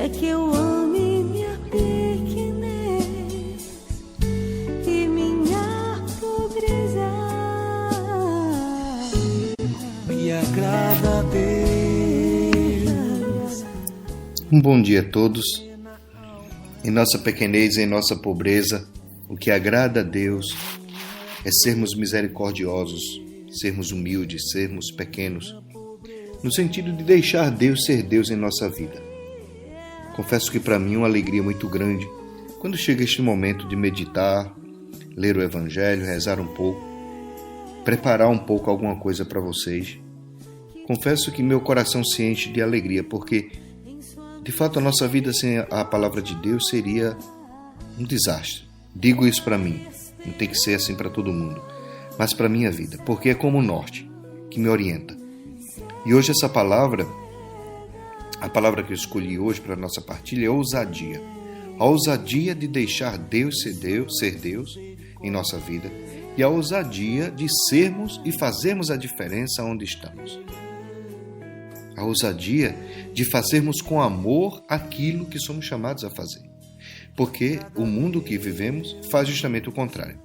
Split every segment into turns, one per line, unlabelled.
que eu ame minha pequenez e minha pobreza. Me agrada a Deus.
Um bom dia a todos. Em nossa pequenez e em nossa pobreza, o que agrada a Deus é sermos misericordiosos, sermos humildes, sermos pequenos, no sentido de deixar Deus ser Deus em nossa vida. Confesso que para mim é uma alegria muito grande quando chega este momento de meditar, ler o Evangelho, rezar um pouco, preparar um pouco alguma coisa para vocês. Confesso que meu coração se enche de alegria, porque de fato a nossa vida sem a palavra de Deus seria um desastre. Digo isso para mim, não tem que ser assim para todo mundo, mas para a minha vida, porque é como o norte que me orienta. E hoje essa palavra, a palavra que eu escolhi hoje para a nossa partilha é ousadia. A ousadia de deixar Deus ser Deus em nossa vida e a ousadia de sermos e fazermos a diferença onde estamos. A ousadia de fazermos com amor aquilo que somos chamados a fazer. Porque o mundo que vivemos faz justamente o contrário.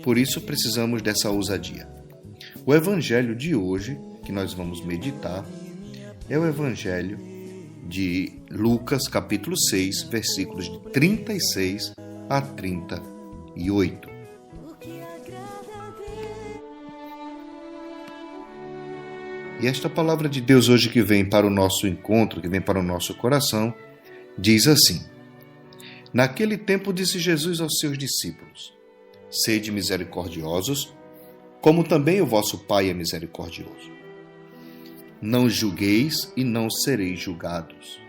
Por isso precisamos dessa ousadia. O Evangelho de hoje, que nós vamos meditar, é o Evangelho de Lucas, capítulo 6, versículos de 36 a 38. E esta palavra de Deus hoje que vem para o nosso encontro, que vem para o nosso coração, diz assim: Naquele tempo disse Jesus aos seus discípulos: Sede misericordiosos, como também o vosso Pai é misericordioso. Não julgueis e não sereis julgados.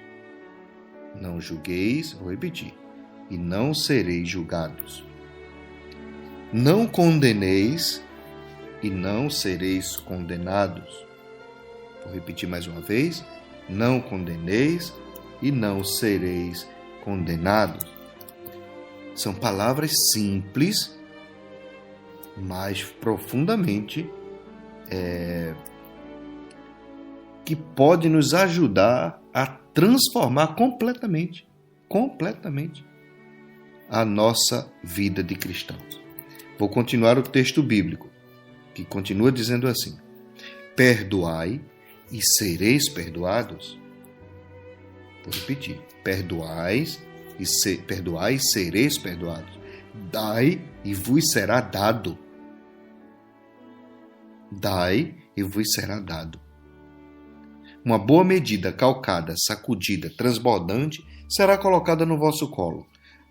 Não julgueis, vou repetir, e não sereis julgados. Não condeneis e não sereis condenados. Vou repetir mais uma vez: não condeneis e não sereis condenados. São palavras simples, mas profundamente que podem nos ajudar a transformar completamente a nossa vida de cristãos. Vou continuar o texto bíblico, que continua dizendo assim: Perdoai e sereis perdoados. Vou repetir: perdoai e sereis perdoados. Dai e vos será dado. Dai e vos será dado. Uma boa medida, calcada, sacudida, transbordante, será colocada no vosso colo,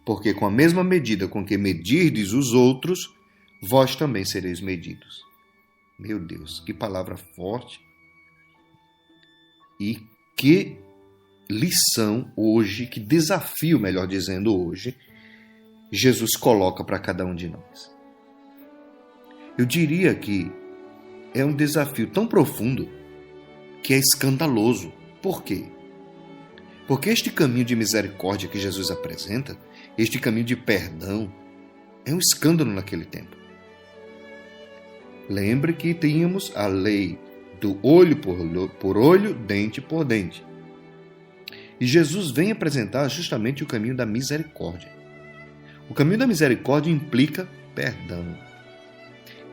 porque com a mesma medida com que medirdes os outros, vós também sereis medidos. Meu Deus, que palavra forte! E que lição hoje, que desafio, melhor dizendo hoje, Jesus coloca para cada um de nós. Eu diria que é um desafio tão profundo que é escandaloso. Por quê? Porque este caminho de misericórdia que Jesus apresenta, este caminho de perdão, é um escândalo naquele tempo. Lembre que tínhamos a lei do olho por olho, dente por dente. E Jesus vem apresentar justamente o caminho da misericórdia. O caminho da misericórdia implica perdão,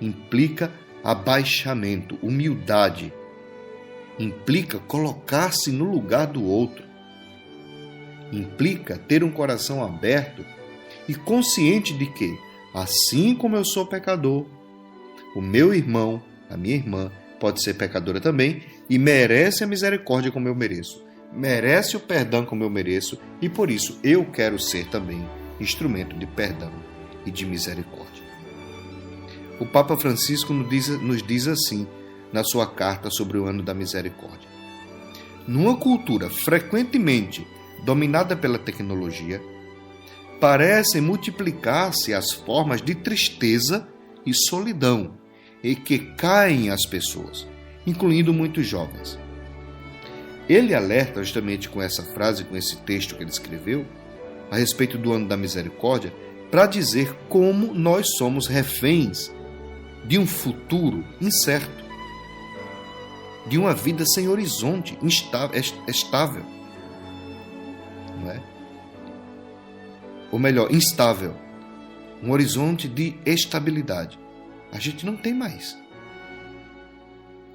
implica abaixamento, humildade, implica colocar-se no lugar do outro, implica ter um coração aberto e consciente de que, assim como eu sou pecador, o meu irmão, a minha irmã, pode ser pecadora também e merece a misericórdia como eu mereço, merece o perdão como eu mereço e por isso eu quero ser também instrumento de perdão e de misericórdia. O Papa Francisco nos diz assim na sua carta sobre o ano da misericórdia: numa cultura frequentemente dominada pela tecnologia, parecem multiplicar-se as formas de tristeza e solidão e que caem as pessoas, incluindo muitos jovens. Ele alerta justamente com essa frase, com esse texto que ele escreveu, a respeito do ano da misericórdia, para dizer como nós somos reféns de um futuro incerto, de uma vida sem horizonte, estável. ou melhor, instável, um horizonte de estabilidade. A gente não tem mais.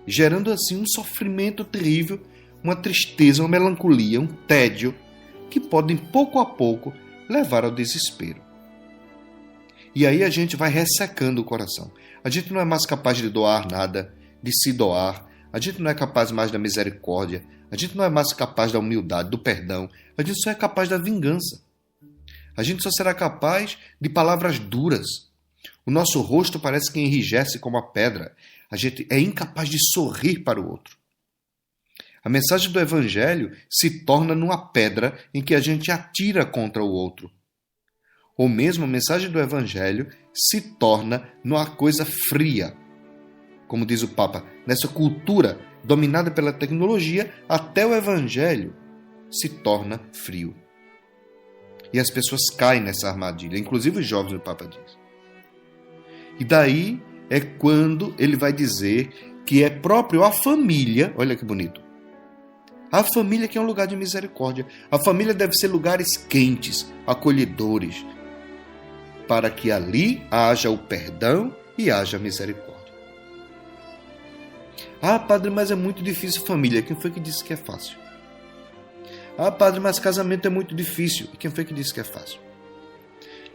Gerando assim um sofrimento terrível, uma tristeza, uma melancolia, um tédio, que podem pouco a pouco levar ao desespero. E aí a gente vai ressecando o coração. A gente não é mais capaz de doar nada, de se doar. A gente não é capaz mais da misericórdia. A gente não é mais capaz da humildade, do perdão. A gente só é capaz da vingança. A gente só será capaz de palavras duras. O nosso rosto parece que enrijece como a pedra. A gente é incapaz de sorrir para o outro. A mensagem do Evangelho se torna numa pedra em que a gente atira contra o outro. Ou mesmo a mensagem do Evangelho se torna numa coisa fria. Como diz o Papa, nessa cultura dominada pela tecnologia, até o Evangelho se torna frio. E as pessoas caem nessa armadilha, inclusive os jovens, o Papa diz. E daí é quando ele vai dizer que é próprio a família, olha que bonito, a família que é um lugar de misericórdia. A família deve ser lugares quentes, acolhedores, para que ali haja o perdão e haja a misericórdia. Ah, padre, mas é muito difícil família. Quem foi que disse que é fácil? Ah, padre, mas casamento é muito difícil. E quem foi que disse que é fácil?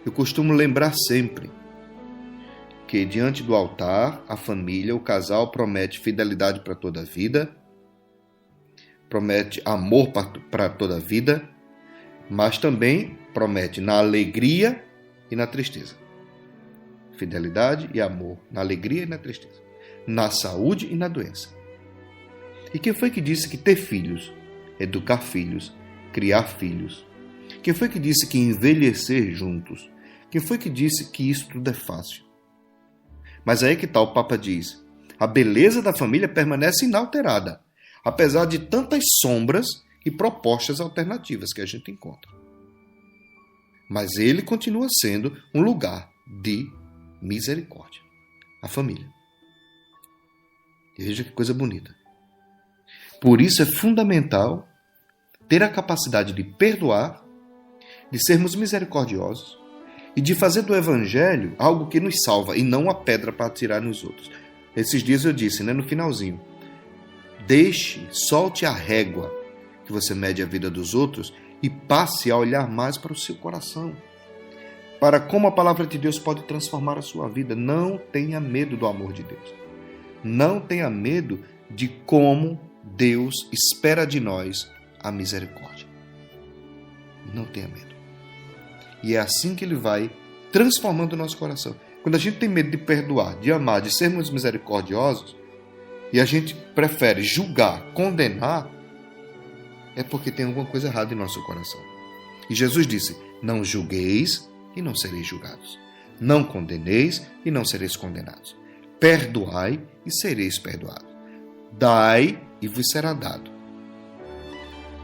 Eu costumo lembrar sempre que diante do altar, a família, o casal promete fidelidade para toda a vida, promete amor para toda a vida, mas também promete na alegria e na tristeza. Fidelidade e amor na alegria e na tristeza. Na saúde e na doença. E quem foi que disse que ter filhos, educar filhos, criar filhos? Quem foi que disse que envelhecer juntos? Quem foi que disse que isso tudo é fácil? Mas aí que tá, o Papa diz, a beleza da família permanece inalterada, apesar de tantas sombras e propostas alternativas que a gente encontra. Mas ele continua sendo um lugar de misericórdia. A família. Veja que coisa bonita. Por isso é fundamental ter a capacidade de perdoar, de sermos misericordiosos e de fazer do Evangelho algo que nos salva e não uma pedra para atirar nos outros. Esses dias eu disse, no finalzinho, solte a régua que você mede a vida dos outros e passe a olhar mais para o seu coração, para como a palavra de Deus pode transformar a sua vida. Não tenha medo do amor de Deus. Não tenha medo de como Deus espera de nós a misericórdia. Não tenha medo. E é assim que Ele vai transformando o nosso coração. Quando a gente tem medo de perdoar, de amar, de sermos misericordiosos, e a gente prefere julgar, condenar, é porque tem alguma coisa errada em nosso coração. E Jesus disse, não julgueis e não sereis julgados. Não condeneis e não sereis condenados. Perdoai e sereis perdoados. Dai e vos será dado.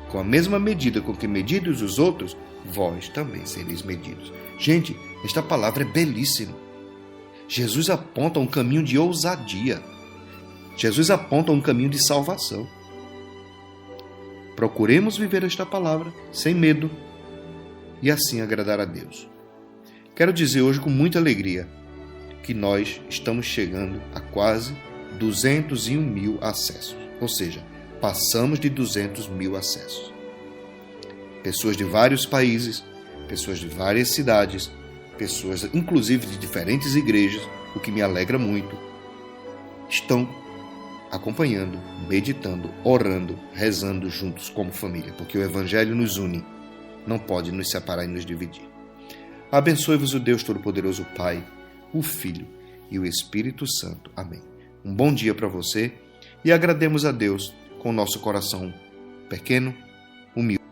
Com a mesma medida com que medidos os outros, vós também sereis medidos. Gente, esta palavra é belíssima. Jesus aponta um caminho de ousadia. Jesus aponta um caminho de salvação. Procuremos viver esta palavra sem medo e assim agradar a Deus. Quero dizer hoje com muita alegria que nós estamos chegando a quase 201 mil acessos. Ou seja, passamos de 200 mil acessos. Pessoas de vários países, pessoas de várias cidades, pessoas inclusive de diferentes igrejas, o que me alegra muito, estão acompanhando, meditando, orando, rezando juntos como família, porque o Evangelho nos une, não pode nos separar e nos dividir. Abençoe-vos o Deus Todo-Poderoso, o Pai, o Filho e o Espírito Santo. Amém. Um bom dia para você e agrademos a Deus com o nosso coração pequeno, humilde.